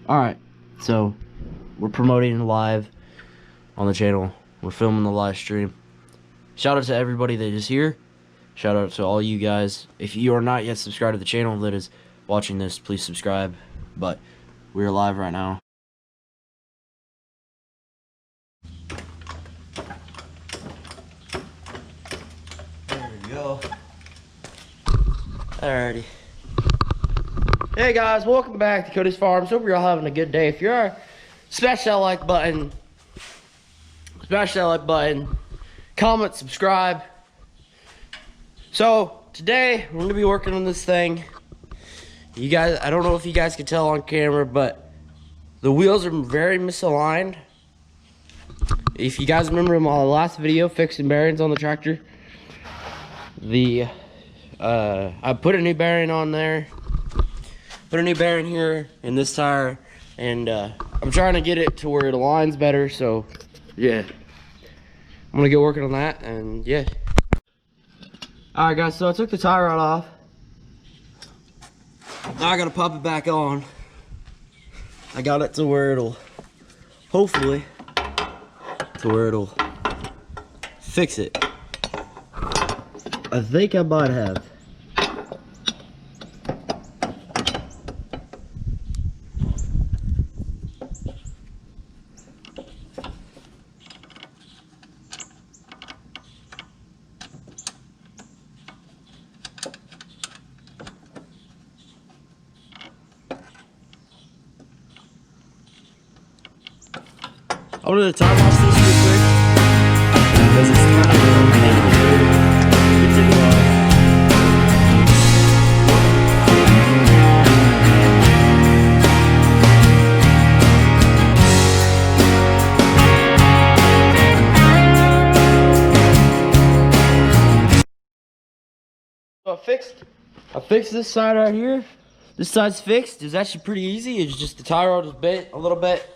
Alright, so we're promoting live on the channel. We're filming the live stream. Shout out to everybody that is here. Shout out to all you guys. If you are not yet subscribed to the channel that is watching this, please subscribe. But we're live right now. There we go. Alrighty. Hey guys, welcome back to Cody's Farms. Hope you're all having a good day. If you are, smash that like button. Smash that like button. Comment, subscribe. So today we're gonna be working on this thing. You guys, I don't know if you guys can tell on camera, but the wheels are very misaligned. If you guys remember my last video fixing bearings on the tractor, I put a new bearing on there. Put a new bearing here in this tire, and I'm trying to get it to where it aligns better. So yeah, I'm gonna get working on that, and yeah. All right guys, so I took the tire rod off. Now I gotta pop it back on. I got it to where it'll, hopefully, to where it'll fix it. I think I might have. I'm gonna time watch this real quick because it's kind of it's in I fixed this side right here. This side's fixed. It's actually pretty easy. It's just the tire rod is bent a little bit.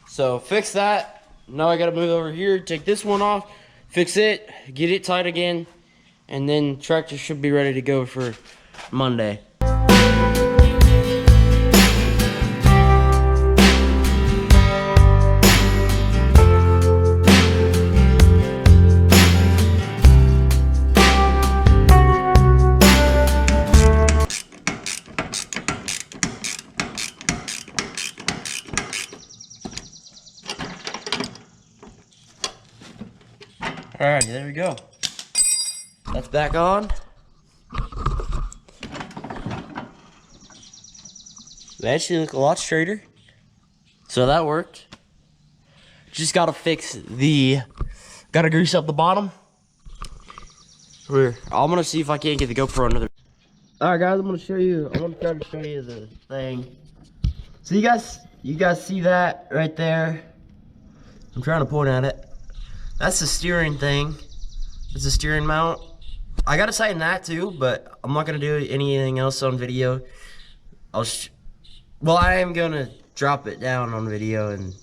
So fix that. Now I gotta move over here, take this one off, fix it, get it tight again, and then tractor should be ready to go for Monday. Alrighty, there we go. That's back on. They actually look a lot straighter. So that worked. Just gotta fix gotta grease up the bottom. I'm gonna see if I can't get the GoPro another. Alright guys, I'm gonna try to show you the thing. So you guys see that right there? I'm trying to point at it. That's the steering thing. It's a steering mount. I gotta tighten that too, but I'm not gonna do anything else on video. Well, I am gonna drop it down on video and